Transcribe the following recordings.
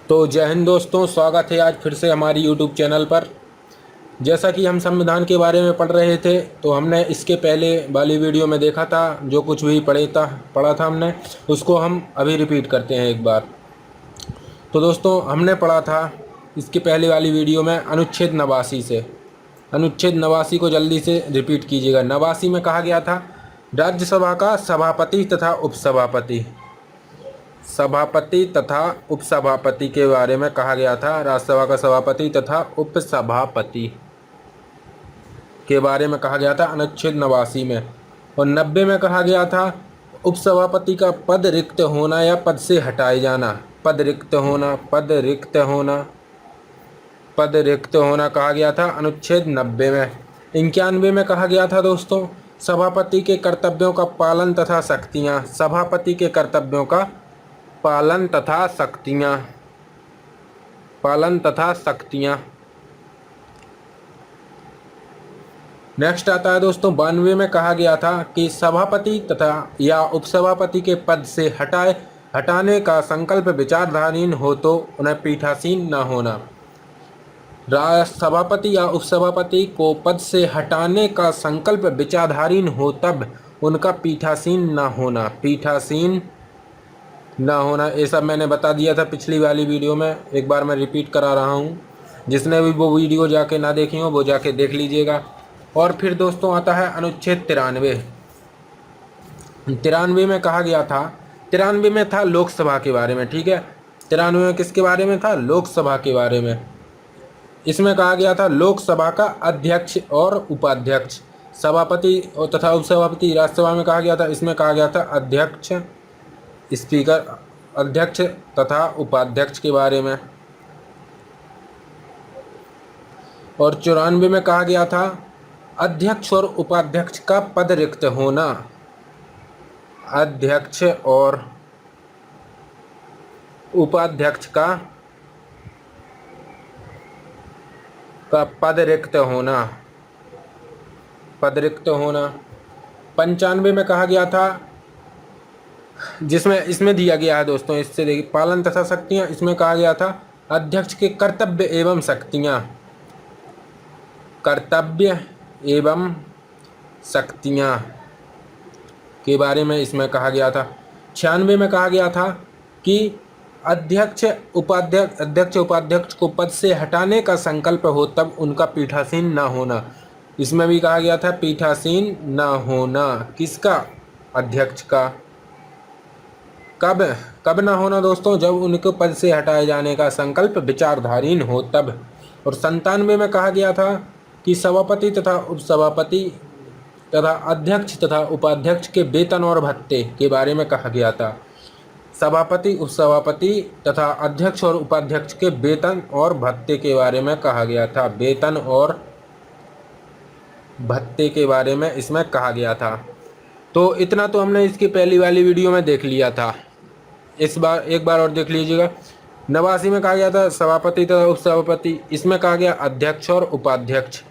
तो जय हिंद दोस्तों, स्वागत है आज फिर से हमारी यूट्यूब चैनल पर। जैसा कि हम संविधान के बारे में पढ़ रहे थे, तो हमने इसके पहले वाली वीडियो में देखा था। जो कुछ भी पढ़ा था हमने, उसको हम अभी रिपीट करते हैं एक बार। तो दोस्तों, हमने पढ़ा था इसके पहले वाली वीडियो में अनुच्छेद 89 से। अनुच्छेद 89 को जल्दी से रिपीट कीजिएगा। 89 में कहा गया था राज्यसभा का सभापति तथा उपसभापति, सभापति तथा उपसभापति के बारे में कहा गया था। राज्यसभा का सभापति तथा उपसभापति के बारे में कहा गया था अनुच्छेद 89 में। और 90 में कहा गया था उपसभापति का पद रिक्त होना या पद से हटाए जाना। पद रिक्त होना, पद रिक्त होना, पद रिक्त होना कहा गया था अनुच्छेद 90 में। 91 में कहा गया था दोस्तों सभापति के कर्तव्यों का पालन तथा शक्तियाँ। सभापति के कर्तव्यों का पालन तथा शक्तियाँ, पालन तथा शक्तियाँ। नेक्स्ट आता है दोस्तों 92 में कहा गया था कि सभापति तथा या उपसभापति के पद से हटाने का संकल्प विचाराधीन हो तो उन्हें पीठासीन न होना। सभापति या उपसभापति को पद से हटाने का संकल्प विचाराधीन हो तब उनका पीठासीन न होना। पीठासीन ना होना, ये सब मैंने बता दिया था पिछली वाली वीडियो में। एक बार मैं रिपीट करा रहा हूँ। जिसने भी वो वीडियो जाके ना देखी हो वो जाके देख लीजिएगा। और फिर दोस्तों आता है अनुच्छेद 93। 93 में कहा गया था, 93 में था लोकसभा के बारे में। ठीक है, 93 में किसके बारे में था? लोकसभा के बारे में। इसमें कहा गया था लोकसभा का अध्यक्ष और उपाध्यक्ष, सभापति और तथा उपसभापति। राज्यसभा में कहा गया था, इसमें कहा गया था अध्यक्ष, स्पीकर, अध्यक्ष तथा उपाध्यक्ष के बारे में। और 94 में कहा गया था अध्यक्ष और उपाध्यक्ष का पद रिक्त होना। अध्यक्ष और उपाध्यक्ष का पद रिक्त होना, पद रिक्त होना। 95 में कहा गया था, जिसमें इसमें दिया गया है दोस्तों, इससे देखिए पालन तथा शक्तियाँ। इसमें कहा गया था अध्यक्ष के कर्तव्य एवं शक्तियाँ, कर्तव्य एवं शक्तियाँ के बारे में इसमें कहा गया था। 96 में कहा गया था कि अध्यक्ष उपाध्यक्ष को पद से हटाने का संकल्प हो तब उनका पीठासीन न होना। इसमें भी कहा गया था पीठासीन न होना। किसका? अध्यक्ष का। कब ना होना दोस्तों? जब उनको पद से हटाए जाने का संकल्प विचाराधीन हो तब। और 97 में कहा गया था कि सभापति तथा उपसभापति तथा अध्यक्ष तथा उपाध्यक्ष के वेतन और भत्ते के बारे में कहा गया था। सभापति, उपसभापति तथा अध्यक्ष और उपाध्यक्ष के वेतन और भत्ते के बारे में कहा गया था। वेतन और भत्ते के बारे में इसमें कहा गया था। तो इतना तो हमने इसकी पहली वाली वीडियो में देख लिया था। इस बार एक बार और देख लीजिएगा। 89 में कहा गया था सभापति तथा उपसभापति, इसमें कहा गया अध्यक्ष और उपाध्यक्ष।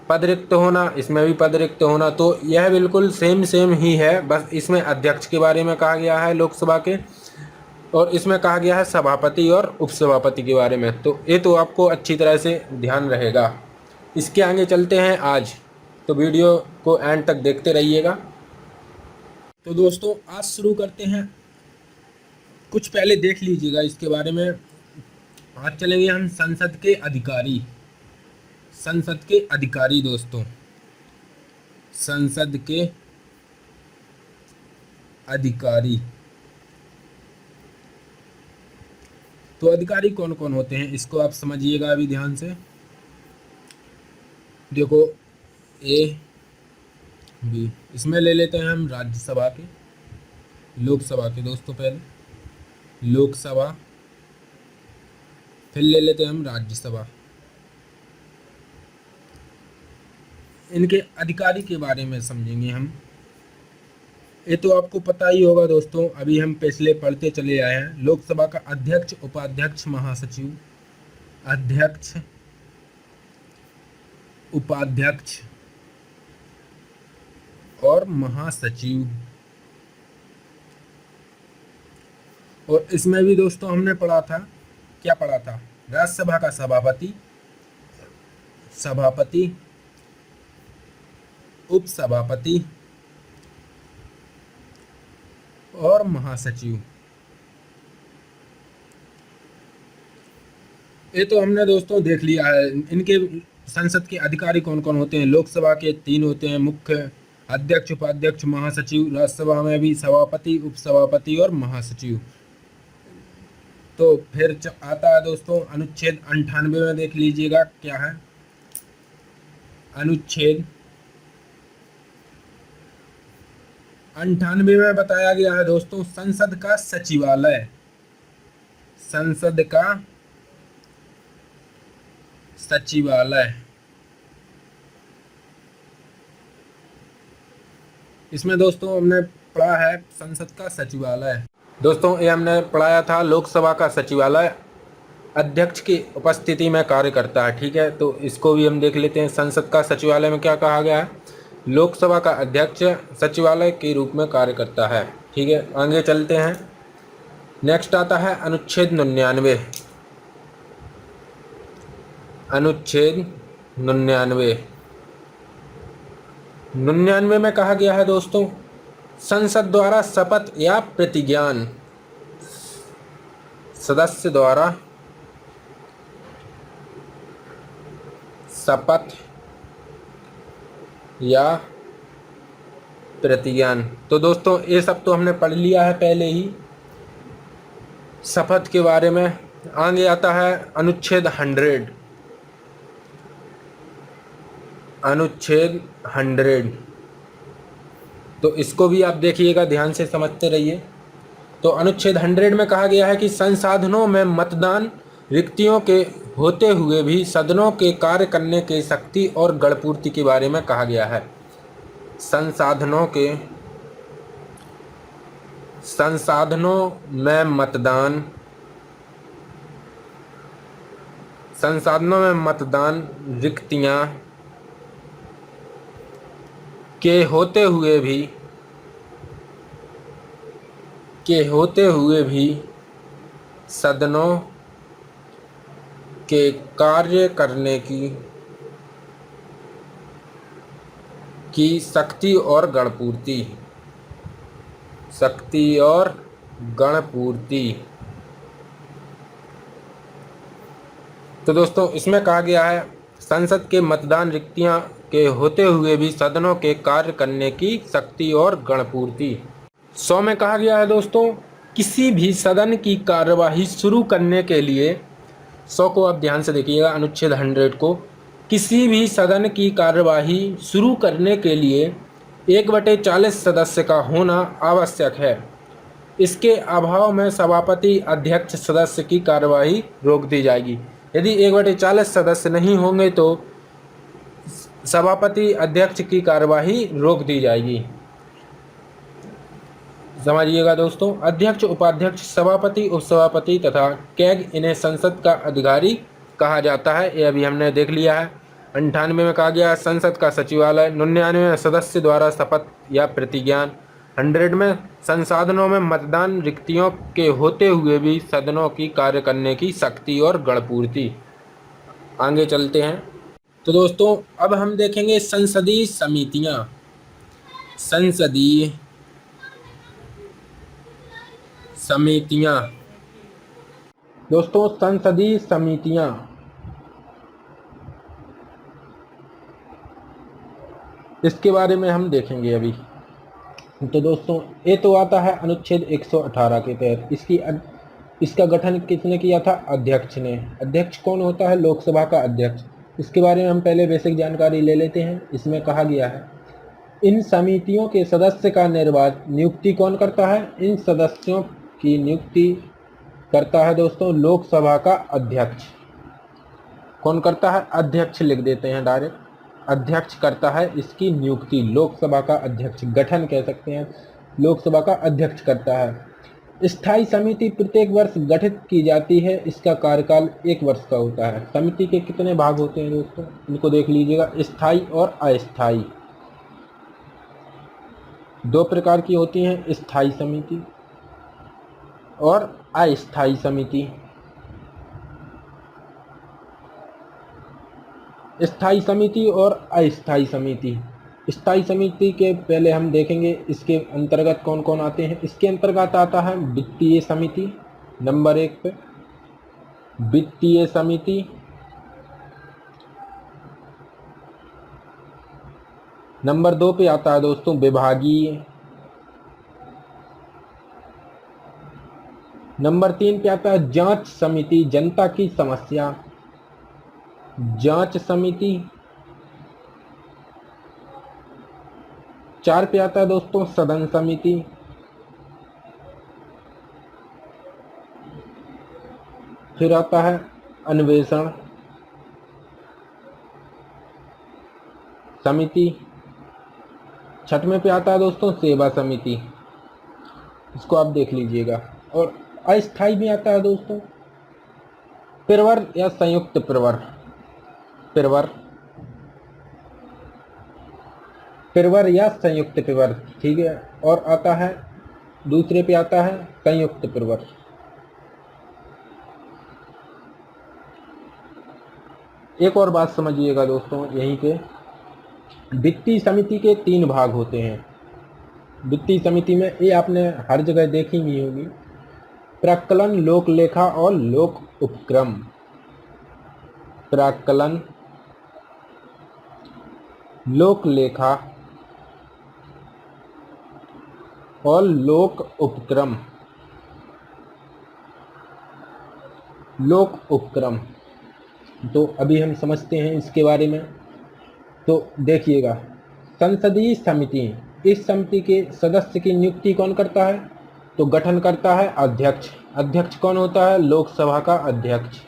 पद रिक्त होना, इसमें भी पद रिक्त होना। तो यह बिल्कुल सेम ही है, बस इसमें अध्यक्ष के बारे में कहा गया है लोकसभा के, और इसमें कहा गया है सभापति और उपसभापति के बारे में। तो ये तो आपको अच्छी तरह से ध्यान रहेगा। इसके आगे चलते हैं आज, तो वीडियो को एंड तक देखते रहिएगा। तो दोस्तों आज शुरू करते हैं। कुछ पहले देख लीजिएगा इसके बारे में। आज चलेंगे हम संसद के अधिकारी। संसद के अधिकारी दोस्तों, संसद के अधिकारी। तो अधिकारी कौन कौन होते हैं इसको आप समझिएगा अभी ध्यान से। देखो ए बी, इसमें ले लेते हैं हम राज्यसभा के, लोकसभा के दोस्तों। पहले लोकसभा, फिर ले लेते हैं हम राज्यसभा। इनके अधिकारी के बारे में समझेंगे हम। ये तो आपको पता ही होगा दोस्तों, अभी हम पिछले पढ़ते चले आए हैं। लोकसभा का अध्यक्ष, उपाध्यक्ष, महासचिव, अध्यक्ष, उपाध्यक्ष और महासचिव। और इसमें भी दोस्तों हमने पढ़ा था क्या पढ़ा था? राज्यसभा का सभापति, सभापति, उपसभापति और महासचिव। ये तो हमने दोस्तों देख लिया है। इनके संसद के अधिकारी कौन कौन होते हैं? लोकसभा के 3 होते हैं, मुख्य, अध्यक्ष, उपाध्यक्ष, महासचिव। राज्यसभा में भी सभापति, उपसभापति और महासचिव। तो फिर आता है दोस्तों अनुच्छेद 98 में, देख लीजिएगा क्या है। अनुच्छेद 98 में बताया गया है दोस्तों, संसद का सचिवालय, संसद का सचिवालय। इसमें दोस्तों हमने पढ़ा है संसद का सचिवालय। दोस्तों ये हमने पढ़ाया था लोकसभा का सचिवालय अध्यक्ष की उपस्थिति में कार्य करता है। ठीक है, तो इसको भी हम देख लेते हैं। संसद का सचिवालय में क्या कहा गया है? लोकसभा का अध्यक्ष सचिवालय के रूप में कार्य करता है। ठीक है, आगे चलते हैं। नेक्स्ट आता है अनुच्छेद 99। अनुच्छेद 99। 99 में कहा गया है दोस्तों, संसद द्वारा शपथ या प्रतिज्ञान, सदस्य द्वारा शपथ या प्रतिज्ञान। तो दोस्तों ये सब तो हमने पढ़ लिया है पहले ही शपथ के बारे में। आगे आता है अनुच्छेद 100। अनुच्छेद 100, तो इसको भी आप देखिएगा, ध्यान से समझते रहिए। तो अनुच्छेद 100 में कहा गया है कि संसाधनों में मतदान रिक्तियों के होते हुए भी सदनों के कार्य करने की शक्ति और गणपूर्ति के बारे में कहा गया है। संसाधनों में मतदान, संसाधनों में मतदान रिक्तियां के होते हुए भी सदनों के कार्य करने की शक्ति और गणपूर्ति, शक्ति और गणपूर्ति। तो दोस्तों इसमें कहा गया है संसद के मतदान रिक्तियां के होते हुए भी सदनों के कार्य करने की शक्ति और गणपूर्ति। 100 में कहा गया है दोस्तों, किसी भी सदन की कार्यवाही शुरू करने के लिए, 100 को आप ध्यान से देखिएगा, अनुच्छेद 100 को, किसी भी सदन की कार्यवाही शुरू करने के लिए 1/40 सदस्य का होना आवश्यक है। इसके अभाव में सभापति, अध्यक्ष, सदस्य की कार्यवाही रोक दी जाएगी। यदि 1/40 सदस्य नहीं होंगे तो सभापति, अध्यक्ष की कार्यवाही रोक दी जाएगी। समझिएगा दोस्तों, अध्यक्ष, उपाध्यक्ष, सभापति, उपसभापति तथा कैग, इन्हें संसद का अधिकारी कहा जाता है। ये अभी हमने देख लिया है। 98 में कहा गया संसद का सचिवालय। 99 में सदस्य द्वारा शपथ या प्रतिज्ञान। 100 में संसाधनों में मतदान रिक्तियों के होते हुए भी सदनों की कार्य करने की शक्ति और गणपूर्ति। आगे चलते हैं। तो दोस्तों अब हम देखेंगे संसदीय समितियां। संसदीय समितियां दोस्तों, संसदीय समितियां इसके बारे में हम देखेंगे अभी। तो दोस्तों ये तो आता है अनुच्छेद 118 के तहत। इसका गठन किसने किया था? अध्यक्ष ने। अध्यक्ष कौन होता है? लोकसभा का अध्यक्ष। इसके बारे में हम पहले बेसिक जानकारी ले लेते हैं। इसमें कहा गया है इन समितियों के सदस्य का नियुक्ति कौन करता है? इन सदस्यों की नियुक्ति करता है दोस्तों लोकसभा का अध्यक्ष। कौन करता है? अध्यक्ष लिख देते हैं डायरेक्ट, अध्यक्ष करता है इसकी नियुक्ति। लोकसभा का अध्यक्ष, गठन कह सकते हैं, लोकसभा का अध्यक्ष करता है। स्थायी समिति प्रत्येक वर्ष गठित की जाती है। इसका कार्यकाल 1 वर्ष का होता है। समिति के कितने भाग होते हैं दोस्तों? इनको देख लीजिएगा, स्थायी और अस्थायी। 2 प्रकार की होती हैं, स्थायी समिति और अस्थायी समिति। स्थायी समिति और अस्थायी समिति। स्थायी समिति के पहले हम देखेंगे इसके अंतर्गत कौन कौन आते हैं। इसके अंतर्गत आता है वित्तीय समिति, नंबर 1 पे वित्तीय समिति। नंबर 2 पे आता है दोस्तों विभागीय। नंबर 3 पे आता है जांच समिति, जनता की समस्या जांच समिति। 4 पे आता है दोस्तों सदन समिति। फिर आता है अन्वेषण समिति। 6वें पे आता है दोस्तों सेवा समिति, इसको आप देख लीजिएगा। और अस्थायी में आता है दोस्तों प्रवर या संयुक्त प्रवर, प्रवर या संयुक्त प्रवर, ठीक है। और आता है दूसरे पे आता है संयुक्त प्रवर। एक और बात समझिएगा दोस्तों यहीं पे, वित्तीय समिति के 3 भाग होते हैं। वित्तीय समिति में ये आपने हर जगह देखी ही होगी, प्राक्कलन, लोक लेखा और लोक उपक्रम। प्राक्कलन, लोक लेखा और लोक उपक्रम। लोक उपक्रम तो अभी हम समझते हैं इसके बारे में। तो देखिएगा, संसदीय समिति, इस समिति के सदस्य की नियुक्ति कौन करता है? तो गठन करता है अध्यक्ष। अध्यक्ष कौन होता है? लोकसभा का अध्यक्ष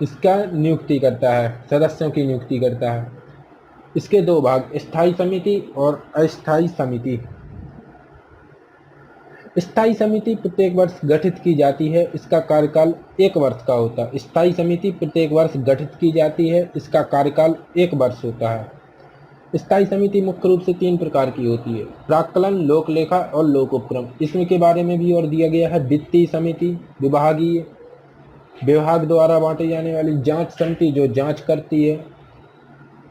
इसका नियुक्ति करता है, सदस्यों की नियुक्ति करता है। इसके 2 भाग, स्थायी समिति और अस्थायी समिति। स्थायी समिति प्रत्येक वर्ष गठित की जाती है, इसका कार्यकाल 1 वर्ष का होता है। स्थायी समिति प्रत्येक वर्ष गठित की जाती है, इसका कार्यकाल 1 वर्ष होता है। स्थायी समिति मुख्य रूप से 3 प्रकार की होती है, प्राक्कलन, लोक लेखा और लोक उपक्रम। इसमें के बारे में भी और दिया गया है। वित्तीय समिति, विभागीय, विभाग द्वारा बांटी जाने वाली। जांच समिति जो जांच करती है,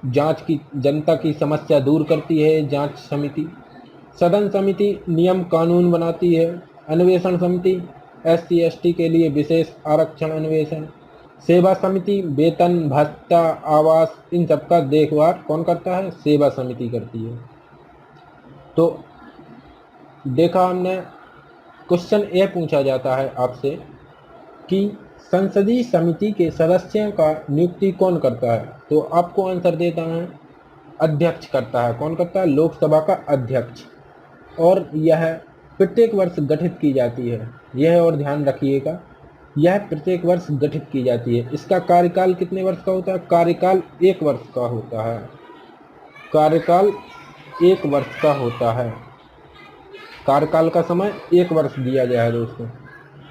जांच की, जनता की समस्या दूर करती है जांच समिति। सदन समिति नियम कानून बनाती है। अन्वेषण समिति SC ST के लिए विशेष आरक्षण अन्वेषण। सेवा समिति वेतन, भत्ता, आवास, इन सबका देखभाल कौन करता है? सेवा समिति करती है। तो देखा हमने, क्वेश्चन ये पूछा जाता है आपसे कि संसदीय समिति के सदस्यों का नियुक्ति कौन करता है? तो आपको आंसर देता है अध्यक्ष करता है। कौन करता है? लोकसभा का अध्यक्ष। और यह प्रत्येक वर्ष गठित की जाती है। यह और ध्यान रखिएगा, यह प्रत्येक वर्ष गठित की जाती है। इसका कार्यकाल कितने वर्ष का होता है? कार्यकाल 1 वर्ष का होता है। कार्यकाल 1 वर्ष का होता है। कार्यकाल का समय 1 वर्ष दिया गया है दोस्तों,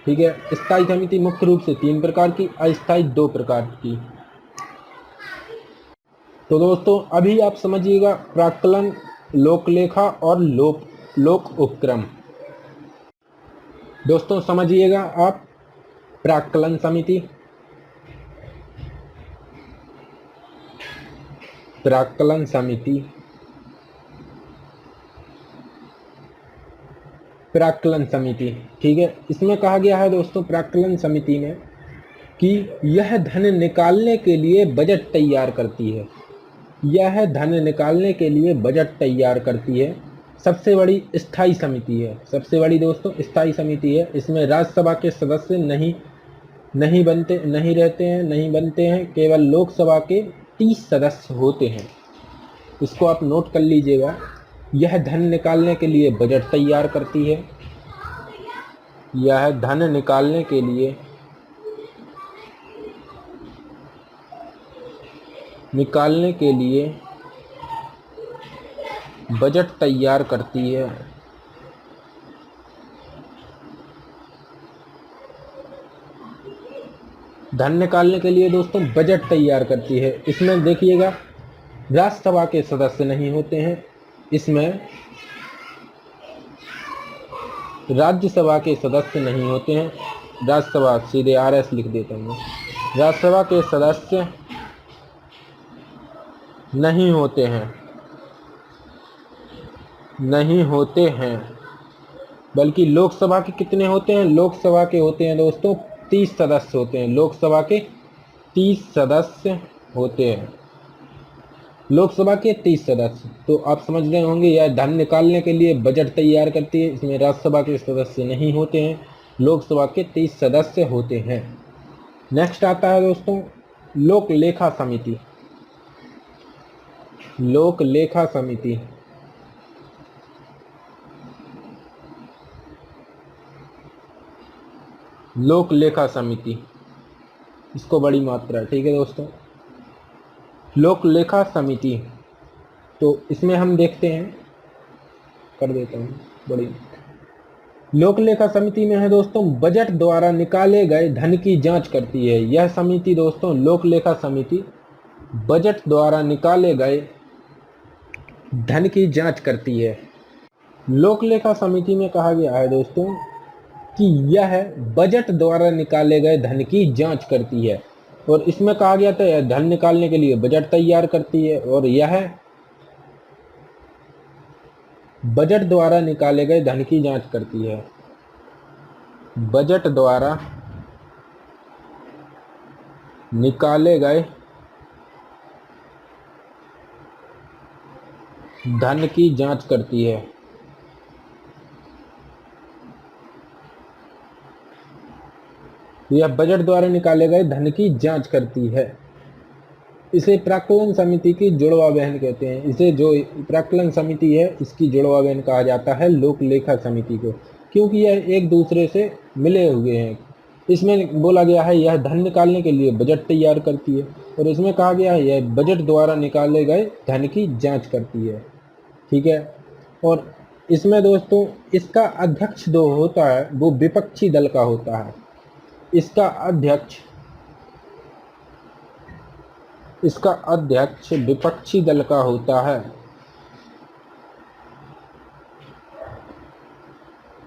ठीक है। स्थायी समिति मुख्य रूप से 3 प्रकार की, अस्थायी 2 प्रकार की। तो दोस्तों अभी आप समझिएगा प्राक्कलन, लोकलेखा और लोक उपक्रम। दोस्तों समझिएगा आप, प्राक्कलन समिति, प्राक्कलन समिति, प्राक्कलन समिति, ठीक है। इसमें कहा गया है दोस्तों प्राक्कलन समिति में कि यह धन निकालने के लिए बजट तैयार करती है। यह धन निकालने के लिए बजट तैयार करती है। सबसे बड़ी स्थायी समिति है, सबसे बड़ी दोस्तों स्थायी समिति है। इसमें राज्यसभा के सदस्य नहीं बनते हैं, केवल लोकसभा के 30 सदस्य होते हैं। इसको आप नोट कर लीजिएगा। यह धन निकालने के लिए बजट तैयार करती है। यह धन निकालने के लिए बजट तैयार करती है। धन निकालने के लिए दोस्तों बजट तैयार करती है। इसमें देखिएगा राज्यसभा के सदस्य नहीं होते हैं, इसमें राज्यसभा के सदस्य नहीं होते हैं। राज्यसभा सीधे RS लिख देता हूँ। राज्यसभा के सदस्य नहीं होते हैं, नहीं होते हैं। बल्कि लोकसभा के कितने होते हैं? लोकसभा के होते हैं दोस्तों 30 सदस्य होते हैं। लोकसभा के 30 सदस्य होते हैं। लोकसभा के 30 सदस्य। तो आप समझ रहे होंगे यह धन निकालने के लिए बजट तैयार करती है। इसमें राज्यसभा के सदस्य नहीं होते हैं, लोकसभा के 30 सदस्य होते हैं। नेक्स्ट आता है दोस्तों लोक लेखा समिति। लोक लेखा समिति। लोक लेखा समिति, इसको बड़ी मात्रा है, ठीक है दोस्तों। लोक लेखा समिति, तो इसमें हम देखते हैं, कर देता हूँ बड़ी। लोक लेखा समिति में है दोस्तों बजट द्वारा निकाले गए धन की जांच करती है। यह समिति दोस्तों लोक लेखा समिति बजट द्वारा निकाले गए धन की जांच करती है। लोक लेखा समिति में कहा गया है दोस्तों कि यह बजट द्वारा निकाले गए धन की जांच करती है। और इसमें कहा गया था यह धन निकालने के लिए बजट तैयार करती है और यह बजट द्वारा निकाले गए धन की जांच करती है। बजट द्वारा निकाले गए धन की जांच करती है। यह बजट द्वारा निकाले गए धन की जांच करती है। इसे प्राक्कलन समिति की जुड़वा बहन कहते हैं। इसे जो प्राक्कलन समिति है इसकी जुड़वा बहन कहा जाता है लोक लेखा समिति को, क्योंकि यह एक दूसरे से मिले हुए हैं। इसमें बोला गया है यह धन निकालने के लिए बजट तैयार करती है और इसमें कहा गया है यह बजट द्वारा निकाले गए धन की जांच करती है, ठीक है। और इसमें दोस्तों इसका अध्यक्ष जो होता है वो विपक्षी दल का होता है। इसका अध्यक्ष विपक्षी दल का होता है।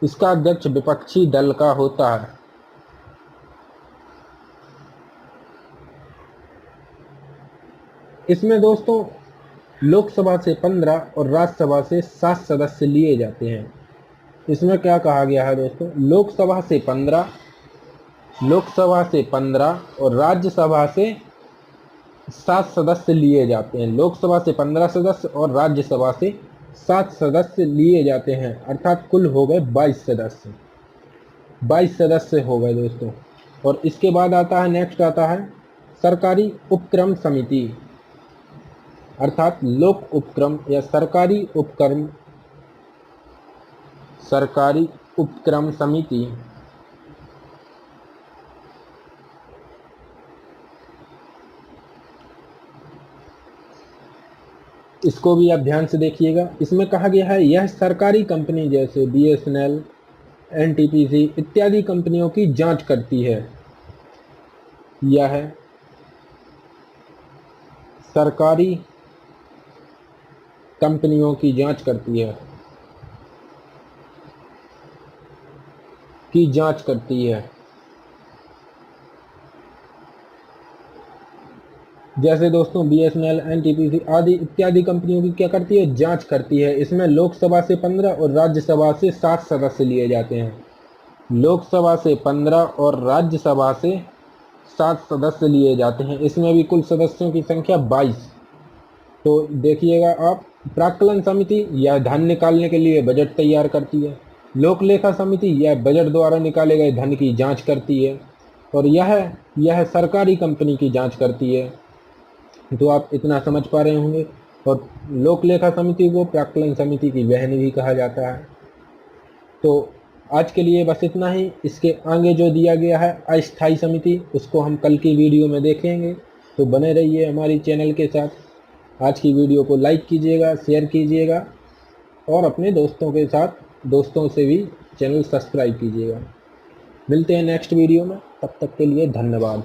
इसका अध्यक्ष विपक्षी दल का होता है। इसमें दोस्तों लोकसभा से 15 और राज्यसभा से 7 सदस्य लिए जाते हैं। इसमें क्या कहा गया है दोस्तों, लोकसभा से 15 और राज्यसभा से 7 सदस्य लिए जाते हैं। लोकसभा से 15 सदस्य और राज्यसभा से 7 सदस्य लिए जाते हैं, अर्थात कुल हो गए 22 सदस्य। 22 सदस्य हो गए दोस्तों। और इसके बाद आता है, नेक्स्ट आता है सरकारी उपक्रम समिति, अर्थात लोक उपक्रम या सरकारी उपक्रम समिति। इसको भी आप ध्यान से देखिएगा। इसमें कहा गया है यह सरकारी कंपनी जैसे BSNL, NTPC इत्यादि कंपनियों की जांच करती है। यह सरकारी कंपनियों की जांच करती है, जैसे दोस्तों BSNL, NTPC आदि इत्यादि कंपनियों की क्या करती है, जांच करती है। इसमें लोकसभा से 15 और राज्यसभा से 7 सदस्य लिए जाते हैं। लोकसभा से 15 और राज्यसभा से 7 सदस्य लिए जाते हैं। इसमें भी कुल सदस्यों की संख्या 22। तो देखिएगा आप, प्राक्कलन समिति यह धन निकालने के लिए बजट तैयार करती है। लोक लेखा समिति यह बजट द्वारा निकाले गए धन की जांच करती है और यह सरकारी कंपनी की जांच करती है। तो आप इतना समझ पा रहे होंगे। और लोक लेखा समिति को प्राक्कलन समिति की बहन भी कहा जाता है। तो आज के लिए बस इतना ही। इसके आगे जो दिया गया है अस्थायी समिति, उसको हम कल की वीडियो में देखेंगे। तो बने रहिए हमारी चैनल के साथ। आज की वीडियो को लाइक कीजिएगा, शेयर कीजिएगा और अपने दोस्तों से भी चैनल सब्सक्राइब कीजिएगा। मिलते हैं नेक्स्ट वीडियो में, तब तक के लिए धन्यवाद।